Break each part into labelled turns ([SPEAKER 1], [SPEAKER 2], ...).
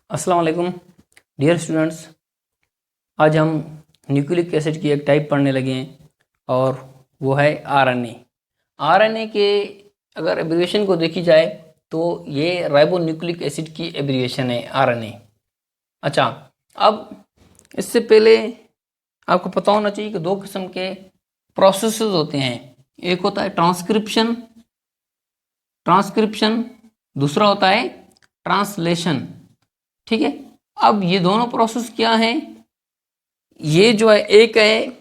[SPEAKER 1] अस्सलाम वालेकुम dear students. आज हम न्यूक्लिक एसिड की एक टाइप पढ़ने लगे हैं और वो है आरएनए। आरएनए के अगर एब्रिविएशन को देखी जाए तो ये राइबो न्यूक्लिक एसिड की एब्रिविएशन है आरएनए। अच्छा, अब इससे पहले आपको पता होना चाहिए कि दो किस्म के प्रोसेसेस होते हैं। एक होता है ट्रांसक्रिप्शन, दूसरा होता है ट्रांसलेशन। ठीक है, अब ये दोनों प्रोसेस क्या हैं? ये जो है, एक है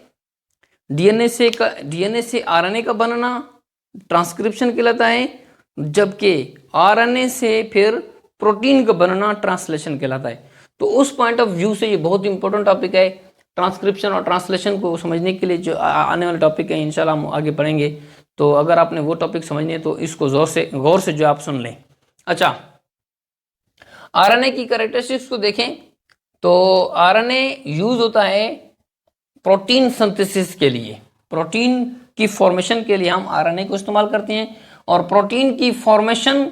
[SPEAKER 1] डीएनए से आरएनए का बनना, ट्रांसक्रिप्शन कहलाता है, जबकि आरएनए से फिर प्रोटीन का बनना ट्रांसलेशन कहलाता है। तो उस पॉइंट ऑफ व्यू से ये बहुत इंपॉर्टेंट टॉपिक है। ट्रांसक्रिप्शन और ट्रांसलेशन को समझने के लिए जो आने वाले टॉपिक है इंशाल्लाह हम आगे पढ़ेंगे। तो अगर आपने वो टॉपिक समझने है तो इसको गौर से जो आप सुन लें। अच्छा, आरएनए की कैरेक्टरिस्टिक्स को देखें तो आरएनए यूज होता है प्रोटीन सिंथेसिस के लिए। प्रोटीन की फॉर्मेशन के लिए हम आरएनए को इस्तेमाल करते हैं और प्रोटीन की फॉर्मेशन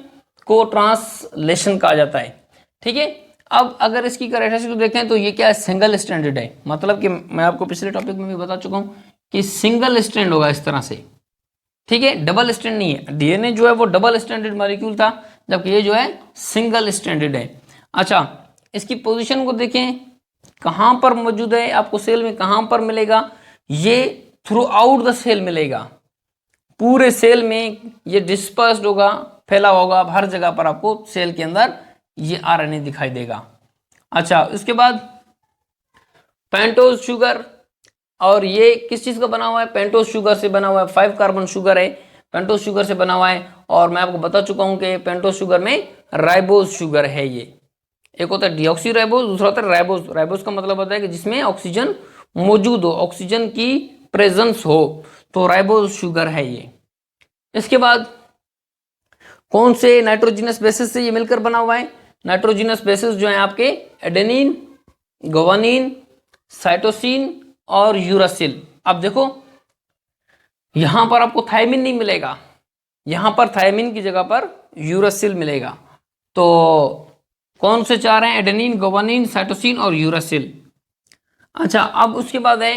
[SPEAKER 1] को ट्रांसलेशन कहा जाता है। ठीक है, अब अगर इसकी कैरेक्टरिस्टिक्स को देखें तो ये क्या है, सिंगल स्ट्रैंडेड है। मतलब कि मैं आपको पिछले टॉपिक में भी बता चुका हूं कि सिंगल स्ट्रैंड होगा इस तरह से। ठीक है, डबल स्ट्रैंड नहीं है। डीएनए जो है वो डबल स्ट्रैंडेड मॉलिक्यूल था, जबकि ये जो है सिंगल स्ट्रैंडेड है। अच्छा, इसकी पोजीशन को देखें, कहां पर मौजूद है, आपको सेल में कहां पर मिलेगा? ये थ्रू आउट द सेल मिलेगा। पूरे सेल में ये डिस्पर्स्ड होगा, फैला होगा, हर जगह पर आपको सेल के अंदर ये आरएनए दिखाई देगा। अच्छा, उसके बाद पेंटोज शुगर, और ये किस चीज का बना हुआ है? पेंटोज शुगर से बना हुआ है। 5 कार्बन शुगर है, पेंटोज शुगर से बना हुआ है। और मैं आपको बता चुका हूं कि पेंटोज शुगर में राइबोज शुगर है। ये एक होता है डीऑक्सी राइबोज, दूसरा होता है राइबोज। राइबोज का मतलब होता है कि जिसमें ऑक्सीजन मौजूद हो, ऑक्सीजन की प्रेजेंस हो, तो राइबोज शुगर है ये। इसके बाद कौन से नाइट्रोजिनस बेसिस से ये मिलकर बना हुआ है? नाइट्रोजिनस बेसिस जो है आपके एडेनिन, ग्वानिन, साइटोसिन और यूरासिल। अब देखो, यहां पर आपको थायमिन नहीं मिलेगा, यहां पर थायमिन की जगह पर यूरासिल मिलेगा। तो कौन से चार हैं? एडेनिन, ग्वानिन, साइटोसिन और यूरासिल। अच्छा, अब उसके बाद है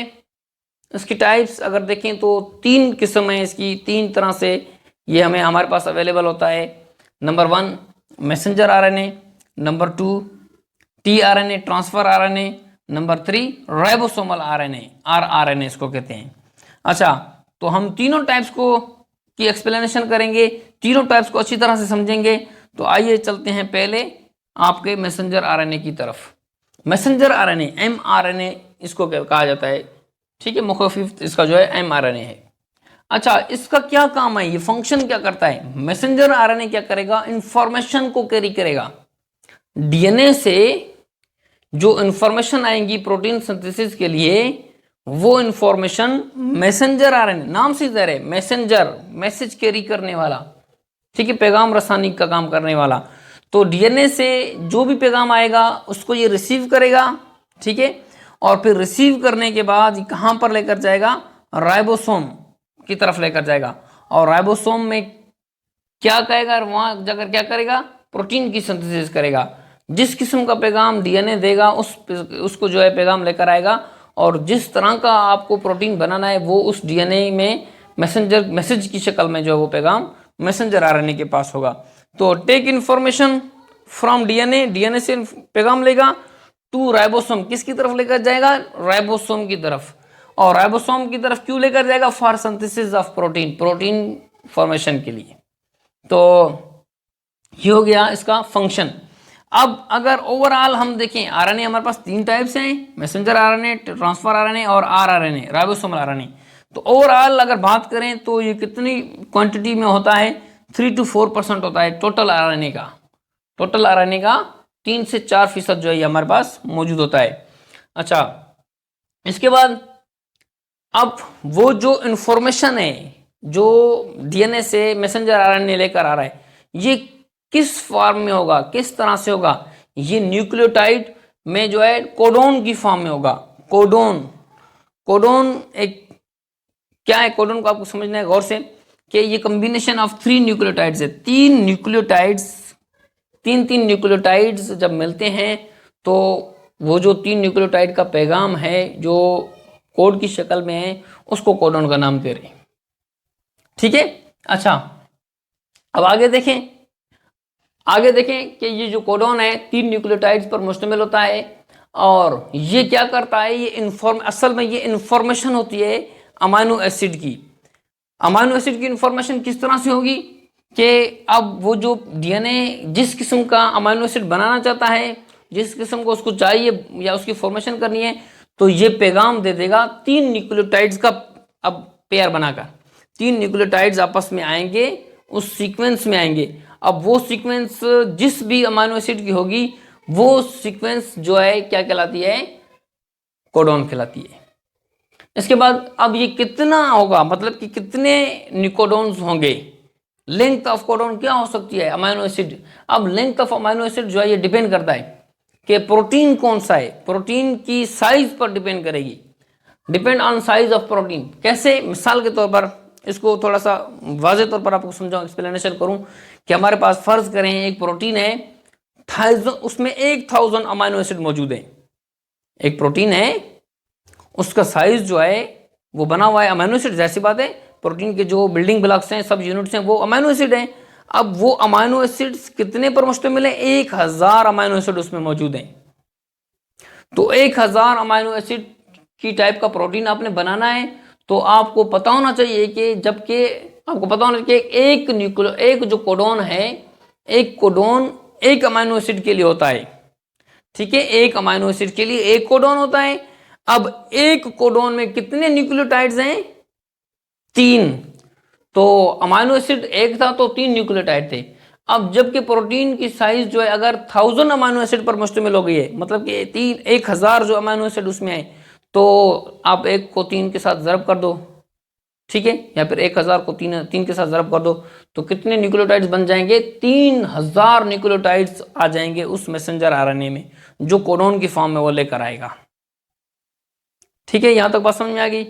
[SPEAKER 1] इसकी टाइप्स। अगर देखें तो 3 किस्म है इसकी, 3 तरह से ये हमारे पास अवेलेबल होता है। Number 1 messenger RNA, number 2 tRNA transfer RNA, number 3 ribosomal RNA, rRNA इसको कहते हैं। अच्छा, तो हम तीनों टाइप्स को की एक्सप्लेनेशन करेंगे, तीनों टाइप्स को अच्छी तरह से समझेंगे। तो आइए चलते हैं पहले आपके मैसेंजर आरएनए की तरफ। मैसेंजर आरएनए, एमआरएनए इसको कहा जाता है। ठीक है, मुखफिफ इसका जो है एमआरएनए है। अच्छा, इसका क्या काम है, ये फंक्शन क्या करता है? मैसेंजर आरएनए क्या करेगा? इंफॉर्मेशन को कैरी करेगा। डीएनए से जो इंफॉर्मेशन आएंगी प्रोटीन सिंथेसिस के लिए, वो इंफॉर्मेशन मैसेंजर आरएनए, नाम से इधर है मैसेंजर, मैसेज कैरी करने वाला। ठीक है, पैगाम रसानी का काम करने वाला। तो डीएनए से जो भी पैगाम आएगा उसको ये रिसीव करेगा। ठीक है, और फिर रिसीव करने के बाद कहां पर लेकर जाएगा? राइबोसोम की तरफ लेकर जाएगा। और राइबोसोम में क्या कहेगा? वहां जाकर क्या करेगा? प्रोटीन की सिंथेसिस करेगा। जिस किस्म का पैगाम डीएनए देगा उसको जो है पैगाम लेकर आएगा, और जिस तरह का आपको प्रोटीन बनाना है वो उस डीएनए में मैसेज की शक्ल में जो है वो पैगाम मैसेंजर आरएनए के पास होगा। तो take information from DNA, DNA से पैगाम लेगा टू राइबोसोम, किसकी तरफ लेकर जाएगा? राइबोसोम की तरफ। और राइबोसोम की तरफ क्यों लेकर जाएगा? For synthesis of protein, protein formation के लिए। तो ये हो गया इसका फंक्शन। अब अगर ओवरऑल हम देखें, आरएनए हमारे पास 3 टाइप्स हैं, मैसेंजर आरएनए, ट्रांसफर आरएनए और आरआरएनए, राइबोसोमल आरएनए। तो ओवरऑल अगर बात करें तो ये कितनी क्वांटिटी में होता है? 3 to 4% होता है टोटल आरएनए का। टोटल आरएनए का 3 से 4% जो है हमारे पास मौजूद होता है। अच्छा, इसके बाद अब वो जो इंफॉर्मेशन है जो डीएनए से मैसेंजर आरएनए लेकर आ रहा है, ये किस फॉर्म में होगा, किस तरह से होगा? ये न्यूक्लियोटाइड में जो है कोडोन की फॉर्म में होगा। कोडोन, कोडोन एक क्या है? कोडोन को आपको समझना है गौर से कि ये कॉम्बिनेशन ऑफ 3 न्यूक्लियोटाइड्स है। 3 न्यूक्लियोटाइड्स तीन तीन न्यूक्लियोटाइड्स जब मिलते हैं तो वो जो तीन न्यूक्लियोटाइड का पैगाम है जो कोड की शक्ल में है उसको कोडॉन का नाम दे रहे हैं। ठीक है। अच्छा, अब आगे देखें कि ये जो कोडॉन है तीन न्यूक्लियोटाइड्स पर मुश्तमिल होता है और ये क्या करता है, ये असल में ये इंफॉर्मेशन होती है अमाइनो एसिड की। अमाइनो एसिड की इंफॉर्मेशन किस तरह से होगी कि अब वो जो डीएनए जिस किस्म का अमाइनो एसिड बनाना चाहता है, जिस किस्म को उसको चाहिए या उसकी फॉर्मेशन करनी है, तो ये पैगाम दे देगा तीन न्यूक्लियोटाइड्स का। अब पेयर बनाकर तीन न्यूक्लियोटाइड्स आपस में आएंगे, उस सीक्वेंस में आएंगे। अब वो सीक्वेंस जिस भी अमाइनो एसिड की होगी वो सीक्वेंस जो है क्या कहलाती है, कोडॉन कहलाती है। इसके बाद अब ये कितना होगा, मतलब कि कितने न्यूकोडॉन्स होंगे, लेंथ ऑफ कोडॉन क्या हो सकती है अमाइनो एसिड। अब लेंथ ऑफ अमाइनो एसिड जो है ये डिपेंड करता है कि प्रोटीन कौन सा है, प्रोटीन की साइज पर डिपेंड करेगी, depend on size of protein. कैसे, मिसाल के तौर पर इसको थोड़ा सा वाज़े तौर पर आपको समझाऊं, एक्सप्लेनेशन करूं कि हमारे पास फर्ज करें एक प्रोटीन है, उसमें 1000 अमाइनो एसिड मौजूद है। एक प्रोटीन है, उसका साइज जो है वो बना हुआ है अमाइनो एसिड। जैसी बात है, प्रोटीन के जो बिल्डिंग ब्लॉक्स हैं, सब यूनिट्स हैं, वो अमाइनो एसिड हैं। अब वो अमाइनो एसिड्स कितने पर मुश्तमिल है, 1000 अमाइनो एसिड उसमें मौजूद हैं। तो 1000 अमाइनो एसिड की टाइप का प्रोटीन आपने बनाना है तो आपको पता होना चाहिए कि जबकि आपको पता होना चाहिए एक जो कोडॉन है, एक कोडॉन एक अमाइनो एसिड के लिए होता है। ठीक है, एक अमाइनो एसिड के लिए एक कोडॉन होता है। अब एक कोडॉन में कितने न्यूक्लियोटाइड्स हैं, 3। तो अमाइनो एसिड एक था तो 3 न्यूक्लियोटाइड थे। अब जबकि प्रोटीन की साइज जो है अगर 1000 अमाइनो एसिड पर मुश्तमिल हो गई है, मतलब कि 1000 जो अमाइनो एसिड उसमें है, तो आप एक को 3 के साथ ज़रब कर दो, ठीक है, या फिर 1000 को 3 के साथ ज़रब कर दो, तो कितने न्यूक्लियोटाइड्स बन जाएंगे, 3000 न्यूक्लियोटाइड्स आ जाएंगे उस मैसेंजर आरएनए में जो कोडॉन की फॉर्म में वो लेकर आएगा। ठीक है, यहां तक बात समझ में आ गई।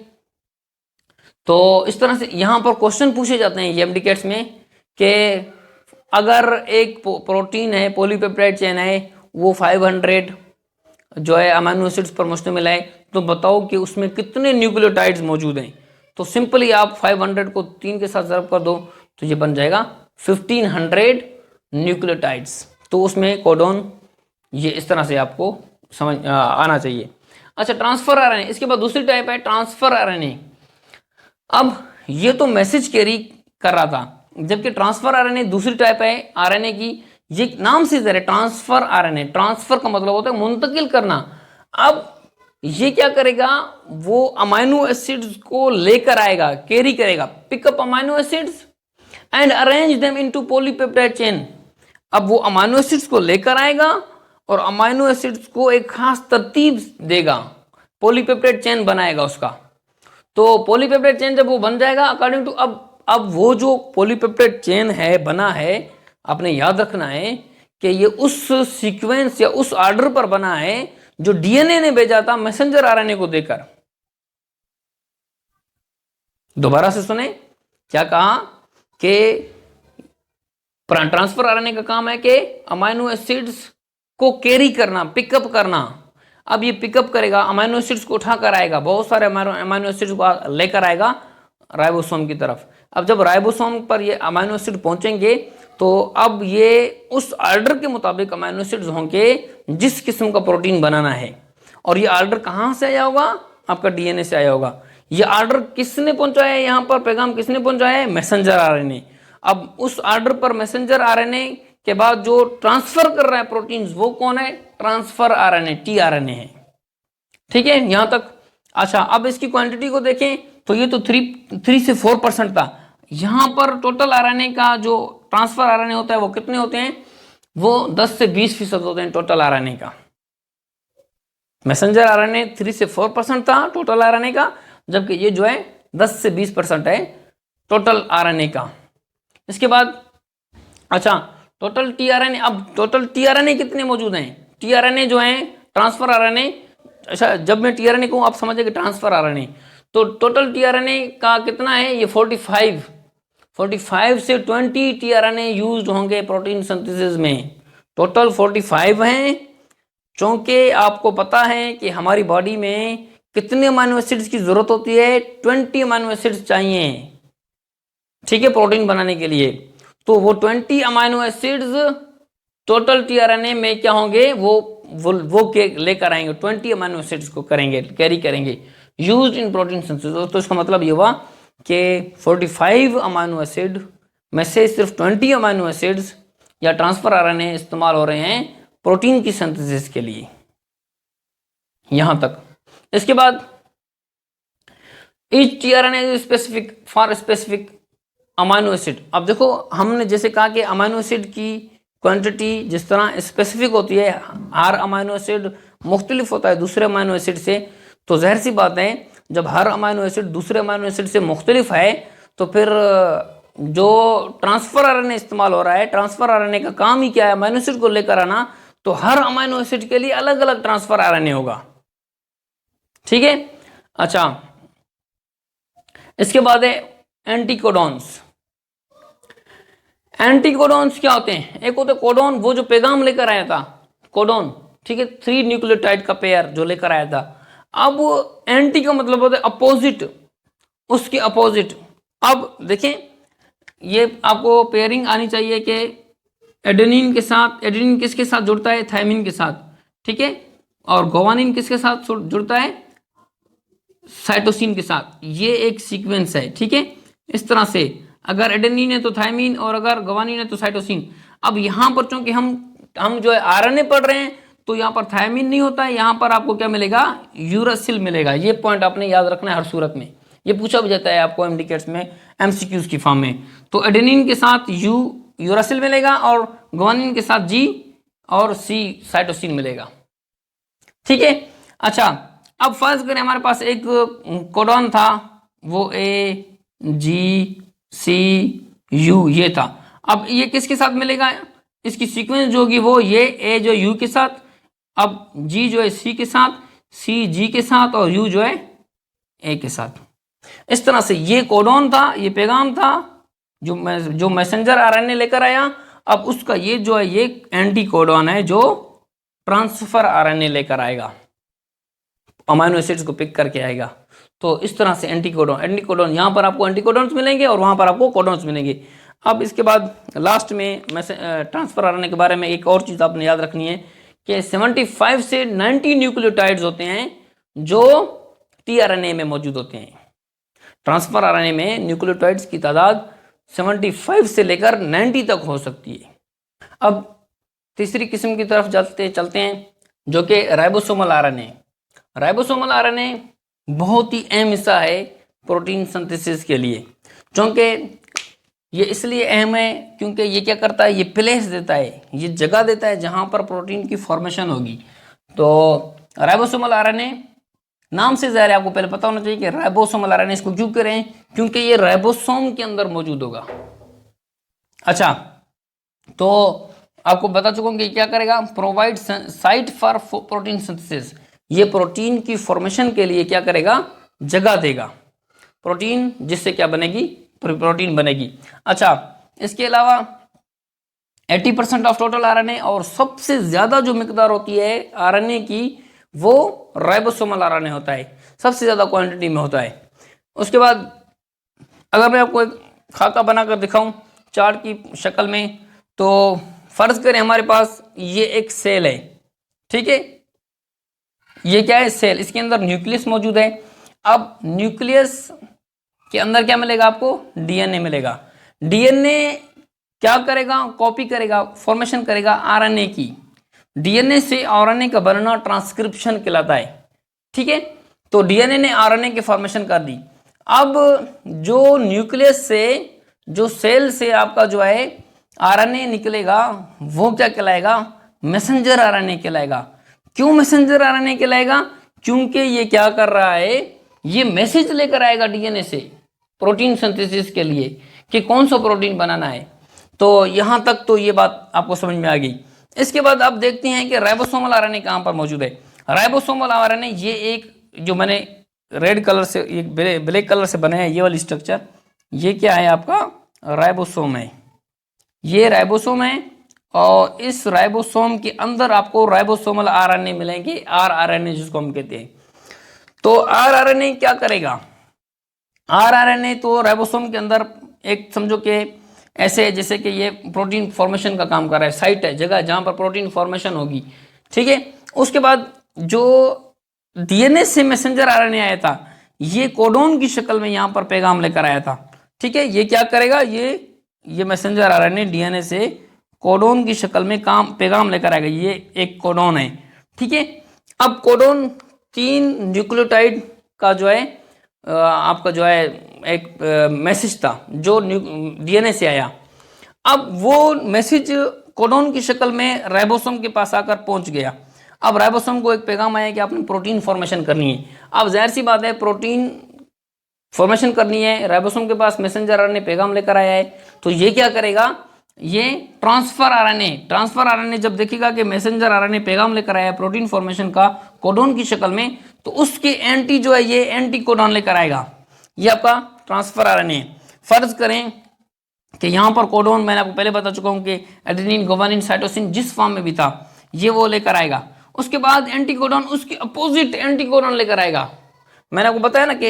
[SPEAKER 1] तो इस तरह से यहां पर क्वेश्चन पूछे जाते हैं एमडीकेट्स में कि अगर एक प्रोटीन है, पॉलीपेप्टाइड चेन है, वो 500 जो है अमाइनो एसिड्स पर मुश्तमिल है, तो बताओ कि उसमें कितने न्यूक्लियोटाइड्स मौजूद हैं। तो सिंपली आप 500 को 3 के साथ ज़रब कर दो तो ये बन जाएगा 1500 न्यूक्लियोटाइड्स। तो उसमें कोडॉन ये इस तरह से आपको समझ आना चाहिए। अच्छा, ट्रांसफर आरएनए, इसके बाद दूसरी टाइप है ट्रांसफर आरएनए। अब ये तो मैसेज कैरी कर रहा था, जबकि ट्रांसफर आरएनए दूसरी टाइप है आरएनए की। ये नाम से जरा ट्रांसफर आरएनए, ट्रांसफर का मतलब होता है मुंतकिल करना। अब ये क्या करेगा, वो अमाइनो एसिड्स को लेकर आएगा, कैरी करेगा, pickup amino acids and arrange them into polypeptide chain. अब वो अमाइनो एसिड्स को लेकर आएगा और अमाइनो एसिड्स को एक खास तरतीब देगा, पॉलीपेप्टाइड चेन बनाएगा उसका। तो पॉलीपेप्टाइड चेन जब वो बन जाएगा अकॉर्डिंग टू, अब वो जो पॉलीपेप्टाइड चेन है बना है, आपने याद रखना है कि ये उस सीक्वेंस या उस ऑर्डर पर बना है जो डीएनए ने भेजा था मैसेंजर आरएनए को देकर। दोबारा से सुने, क्या कहा कि ट्रांसफर आरएनए का काम है कि अमाइनो एसिड्स को कैरी करना, पिकअप करना। अब ये पिकअप करेगा, अमाइनो एसिड्स को उठाकर आएगा, बहुत सारे अमाइनो एसिड्स को लेकर आएगा राइबोसोम की तरफ। अब जब राइबोसोम पर ये अमाइनो एसिड पहुंचेंगे तो अब ये उस ऑर्डर के मुताबिक अमाइनो एसिड्स होंगे जिस किस्म का प्रोटीन बनाना है। और ये ऑर्डर कहाँ से आया होगा, आपका डीएनए से आया होगा। ये ऑर्डर किसने पहुंचाया है, यहाँ पर पैगाम किसने पहुंचाया है, मैसेंजर आरएनए। अब उस ऑर्डर पर मैसेंजर आरएनए के बाद जो ट्रांसफर कर रहा है प्रोटीन्स, वो कौन है, ट्रांसफर आरएनए, टीआरएनए है। ठीक है, यहां तक। अच्छा, अब इसकी क्वांटिटी को देखें तो ये तो 3 से 4% था। यहां पर टोटल आरएनए का जो ट्रांसफर आरएनए होता है वो कितने होते हैं, वो 10 से 20% होते हैं टोटल आरएनए का। मैसेंजर आरएनए 3 से 4% था टोटल आरएनए का, जबकि ये जो है 10 से 20% है टोटल आरएनए का। इसके बाद अच्छा, टोटल टीआरएनए, अब टोटल टीआरएनए कितने मौजूद हैं, टीआरएनए जो है ट्रांसफर आरएनए। अच्छा, जब मैं टीआरएनए कहूँ आप समझेंगे ट्रांसफर आरएनए, तो टोटल टीआरएनए का कितना है, ये 45 से 20 टीआरएनए यूज्ड होंगे प्रोटीन सिंथेसिस में। टोटल 45 हैं, क्योंकि आपको पता है कि हमारी बॉडी में कितने अमाइनो एसिड्स की जरूरत होती है, 20 अमाइनो एसिड्स चाहिए, ठीक है, प्रोटीन बनाने के लिए। तो वो 20 अमाइनो एसिड्स टोटल टीआरएनए में क्या होंगे, वो लेकर आएंगे, 20 अमाइनो एसिड्स को करेंगे, कैरी करेंगे, यूज्ड इन प्रोटीन सिंथेसिस। तो इसका मतलब ये हुआ कि 45 अमाइनो एसिड में से सिर्फ 20 अमाइनो एसिड्स या ट्रांसफर आरएनए इस्तेमाल हो रहे हैं प्रोटीन की सिंथेसिस के लिए, यहां तक। इसके बाद each tRNA is specific for specific amino acid. अब देखो हमने जैसे कहा कि अमाइनो एसिड की क्वांटिटी जिस तरह स्पेसिफिक होती है, हर अमाइनो एसिड मुख्तलिफ होता है दूसरे अमाइनो एसिड से, तो जाहिर सी बात है जब हर अमाइनो एसिड दूसरे अमाइनो एसिड से मुख्तलिफ है तो फिर जो ट्रांसफर आरएनए इस्तेमाल हो रहा है, ट्रांसफर आरएनए का काम ही क्या है, अमाइनो एसिड को लेकर आना, तो हर अमाइनो एसिड के लिए अलग अलग ट्रांसफर आरएनए होगा, ठीक है। अच्छा, इसके बाद है एंटीकोडॉन्स। एंटीकोडॉन्स क्या होते हैं, एक होते कोडॉन, वो जो पैगाम लेकर आया था, कोडॉन, ठीक है, 3 न्यूक्लियोटाइड का पेयर जो लेकर आया था। अब एंटी का मतलब होता है अपोजिट, उसके अपोजिट। अब देखें, ये आपको पेयरिंग आनी चाहिए कि एडेनिन के साथ, एडेनिन किसके साथ जुड़ता है, थायमिन के साथ, ठीक है, और ग्वानिन किसके साथ जुड़ता है, साइटोसिन के साथ। ये एक सीक्वेंस है, ठीक है। इस तरह से अगर एडेनिन है तो थायमिन, और अगर ग्वानिन है तो साइटोसिन। अब यहां पर चूंकि हम जो है आरएनए पढ़ रहे हैं, तो यहाँ पर थायमिन नहीं होता है, यहाँ पर आपको क्या मिलेगा, यूरासिल मिलेगा। ये पॉइंट आपने याद रखना है हर सूरत में, ये पूछा भी जाता है आपको एमडीकेट्स में, एमसीक्यूज की फॉर्म में। तो एडेनिन के साथ यूरासिल मिलेगा और ग्वानिन के साथ जी और सी साइटोसिन मिलेगा, ठीक है। अच्छा, अब फर्ज करें हमारे पास एक कोडॉन था, वो ए जी सी यू ये था। अब ये किसके साथ मिलेगा, इसकी सीक्वेंस जो होगी वो ये ए जो यू के साथ, अब जी जो है सी के साथ, सी जी के साथ, और यू जो है ए के साथ। इस तरह से ये कोडॉन था, ये पैगाम था जो मैसेंजर आरएनए लेकर आया। अब उसका ये जो है ये एंटी कोडॉन है जो ट्रांसफर आरएनए लेकर आएगा, अमाइनो एसिड्स को पिक करके आएगा। तो इस तरह से एंटीकोडॉन यहाँ पर आपको एंटीकोडॉन्स मिलेंगे और वहां पर आपको कोडॉन्स मिलेंगे। अब इसके बाद लास्ट में ट्रांसफर आरएनए के बारे में एक और चीज आपने याद रखनी है कि 75 से 90 न्यूक्लियोटाइड्स होते हैं जो टीआरएनए में मौजूद होते हैं। ट्रांसफर आरएनए में न्यूक्लियोटाइड्स की तादाद 75 से लेकर 90 तक हो सकती है। अब तीसरी किस्म की तरफ चलते हैं जो कि राइबोसोमल आरएनए। राइबोसोमल आरएनए बहुत ही अहम हिस्सा है प्रोटीन सिंथेसिस के लिए, क्योंकि ये इसलिए अहम है क्योंकि ये क्या करता है, ये प्लेस देता है, ये जगह देता है जहां पर प्रोटीन की फॉर्मेशन होगी। तो राइबोसोमल आरएनए नाम से ज़ाहिर है आपको पहले पता होना चाहिए कि राइबोसोमल आरएनए इसको क्यों कह रहे हैं, क्योंकि ये राइबोसोम के अंदर मौजूद होगा। अच्छा, तो आपको बता चुका हूं कि क्या करेगा, provide site for protein synthesis. ये प्रोटीन की फॉर्मेशन के लिए क्या करेगा, जगह देगा, प्रोटीन जिससे क्या बनेगी, प्रोटीन बनेगी। अच्छा, इसके अलावा 80% ऑफ टोटल आरएनए, और सबसे ज्यादा जो मिकदार होती है आरएनए की वो राइबोसोमल आरएनए होता है, सबसे ज्यादा क्वांटिटी में होता है। उसके बाद अगर मैं आपको एक खाका बनाकर दिखाऊं चार्ट की शक्ल में, तो फर्ज करें हमारे पास ये एक सेल है, ठीक है, ये क्या है, सेल, इसके अंदर न्यूक्लियस मौजूद है। अब न्यूक्लियस के अंदर क्या मिलेगा आपको, डीएनए मिलेगा। डीएनए क्या करेगा, कॉपी करेगा, फॉर्मेशन करेगा आरएनए की। डीएनए से आरएनए का बनना ट्रांसक्रिप्शन कहलाता है, ठीक है। तो डीएनए ने आरएनए की फॉर्मेशन कर दी। अब जो न्यूक्लियस से, जो सेल से आपका जो है आरएनए निकलेगा वो क्या कहलाएगा, मैसेंजर आरएनए कहलाएगा। क्यों मैसेंजर आरएनए कहलाएगा, क्योंकि ये क्या कर रहा है, ये मैसेज लेकर आएगा डीएनए से प्रोटीन सिंथेसिस के लिए कि कौन सा प्रोटीन बनाना है। तो यहां तक तो ये बात आपको समझ में आ गई। इसके बाद आप देखते हैं कि राइबोसोमल आरएनए कहां पर मौजूद है। राइबोसोमल आरएनए ये एक जो मैंने रेड कलर से, एक ब्लैक कलर से बनाया है ये वाली स्ट्रक्चर, ये क्या है आपका राइबोसोम है। ये राइबोसोम है और इस राइबोसोम के अंदर आपको राइबोसोमल आरएनए मिलेंगे, आरआरएनए जिसको हम कहते हैं। तो आरआरएनए क्या करेगा? आरआरएनए तो राइबोसोम के अंदर एक समझो कि ऐसे जैसे कि ये प्रोटीन फॉर्मेशन का काम कर रहा है, साइट है, जगह जहां पर प्रोटीन फॉर्मेशन होगी, ठीक है। उसके बाद जो डीएनए से मैसेंजर आरएनए आया था, ये कोडोन की शक्ल में यहां पर पैगाम लेकर आया था, ठीक है। ये क्या करेगा? ये मैसेंजर आरएनए डीएनए से कोडोन की शक्ल में पैगाम लेकर आएगा। ये एक कोडोन है, ठीक है। अब कोडोन 3 न्यूक्लियोटाइड का जो है आपका जो है एक मैसेज था जो डीएनए से आया। अब वो मैसेज कोडोन की शक्ल में राइबोसोम के पास आकर पहुंच गया। अब राइबोसोम को एक पैगाम आया कि आपने प्रोटीन फॉर्मेशन करनी है। अब जाहिर सी बात है, प्रोटीन फॉर्मेशन करनी है, राइबोसोम के पास मैसेंजर आरएनए पैगाम लेकर आया है, तो ये क्या करेगा? ये ट्रांसफर आरएनए जब देखेगा कि मैसेंजर आरएनए पैगाम लेकर आया है प्रोटीन फॉर्मेशन का कोडोन की शक्ल में, तो उसके एंटी जो है ये एंटी कोडोन लेकर आएगा। ये आपका ट्रांसफर आरएनए। फर्ज करें कि यहां पर कोडोन मैंने आपको पहले बता चुका हूं कि एडेनिन, गुआनिन, साइटोसिन जिस फॉर्म में भी था ये वो लेकर आएगा। उसके बाद एंटी कोडोन उसके अपोजिट एंटी कोडोन लेकर आएगा। मैंने आपको बताया ना कि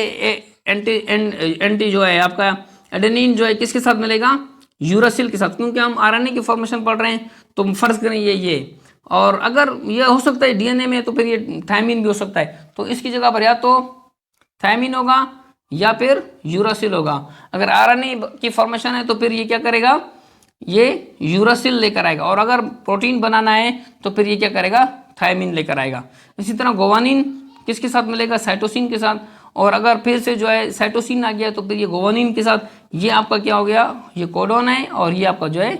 [SPEAKER 1] एंटी जो है आपका एडेनिन जो है किसके साथ मिलेगा? यूरासिल के साथ, क्योंकि हम आरएनए की फॉर्मेशन पढ़ रहे हैं। तो फर्ज करें ये और अगर ये हो सकता है डीएनए में, तो फिर ये थायमिन भी हो सकता है। तो इसकी जगह पर या तो थायमिन होगा या फिर यूरासिल होगा। अगर आरएनए की फॉर्मेशन है तो फिर ये क्या करेगा? ये यूरासिल लेकर आएगा। और अगर प्रोटीन बनाना है तो फिर ये क्या करेगा? थायमिन लेकर आएगा। इसी तरह गुआनिन किसके साथ मिलेगा? साइटोसिन के साथ। और अगर फिर से जो है साइटोसिन आ गया तो फिर ये गुआनिन के साथ। ये आपका क्या हो गया? ये कोडोन है और ये आपका जो है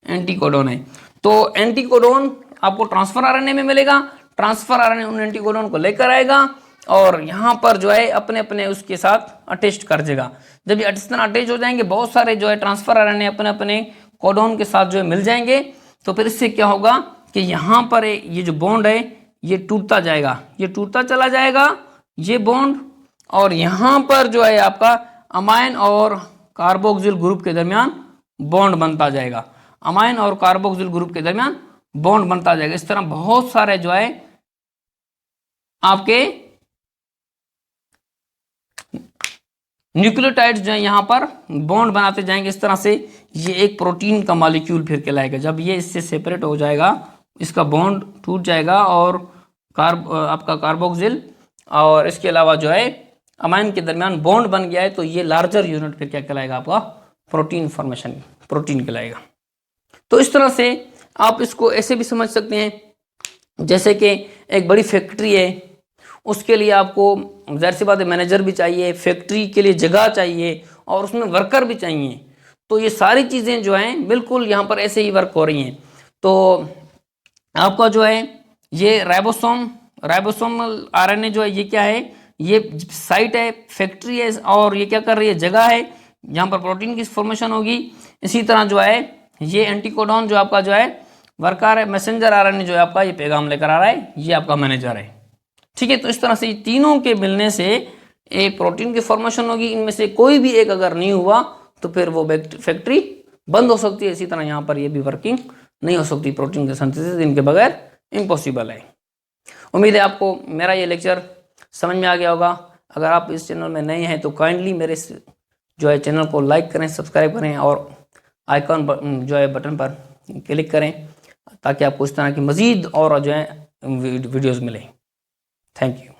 [SPEAKER 1] एंटी कोडोन है। तो एंटी कोडोन आपको ट्रांसफर आरएनए में मिलेगा। ट्रांसफर आरएनए उन एंटी कोडोन को लेकर आएगा और यहाँ पर जो है अपने अपने उसके साथ अटैच कर देगा। जब ये अटैच हो जाएंगे, बहुत सारे जो है ट्रांसफर आरएनए अपने अपने कोडोन के साथ जो है मिल जाएंगे, तो फिर इससे क्या होगा कि यहाँ पर ये जो बॉन्ड है ये टूटता जाएगा, ये टूटता चला जाएगा ये बॉन्ड। और यहाँ पर जो है आपका अमाइन और कार्बोक्सिल ग्रुप के दरमियान बॉन्ड बनता जाएगा। अमाइन और कार्बोक्सिल ग्रुप के दरमियान बॉन्ड बनता जाएगा। इस तरह बहुत सारे जो है आपके न्यूक्लियोटाइड्स जो है यहाँ पर बॉन्ड बनाते जाएंगे। इस तरह से ये एक प्रोटीन का मॉलिक्यूल फिर कहलाएगा। जब ये इससे सेपरेट हो जाएगा, इसका बॉन्ड टूट जाएगा और आपका कार्बोक्सिल और इसके अलावा जो है अमाइन के दरमियान बॉन्ड बन गया है, तो ये लार्जर यूनिट फिर क्या कहलाएगा? आपका प्रोटीन फॉर्मेशन, प्रोटीन कहलाएगा। तो इस तरह से आप इसको ऐसे भी समझ सकते हैं जैसे कि एक बड़ी फैक्ट्री है, उसके लिए आपको जाहिर सी बात है मैनेजर भी चाहिए, फैक्ट्री के लिए जगह चाहिए और उसमें वर्कर भी चाहिए। तो ये सारी चीज़ें जो हैं बिल्कुल यहाँ पर ऐसे ही वर्क हो रही हैं। तो आपका जो है ये राइबोसोमल आरएनए जो है ये क्या है? ये साइट है, फैक्ट्री है और ये क्या कर रही है? जगह है जहाँ पर प्रोटीन की फॉर्मेशन होगी। इसी तरह जो है ये एंटीकोडॉन जो आपका जो है वर्कर है, मैसेंजर आरएनए जो है आपका ये पैगाम लेकर आ रहा है, ये आपका मैनेजर है, ठीक है। तो इस तरह से तीनों के मिलने से एक प्रोटीन की फॉर्मेशन होगी। इनमें से कोई भी एक अगर नहीं हुआ तो फिर वो फैक्ट्री बंद हो सकती है। इसी तरह यहाँ पर ये भी वर्किंग नहीं हो सकती, प्रोटीन के सिंथेसिस इनके बगैर इम्पॉसिबल है। उम्मीद है आपको मेरा ये लेक्चर समझ में आ गया होगा। अगर आप इस चैनल में नए हैं तो काइंडली मेरे जो है चैनल को लाइक करें, सब्सक्राइब करें और आइकॉन जो है बटन पर क्लिक करें ताकि आपको इस तरह की मज़ीद और जो है वीडियोज़ मिलें। Thank you.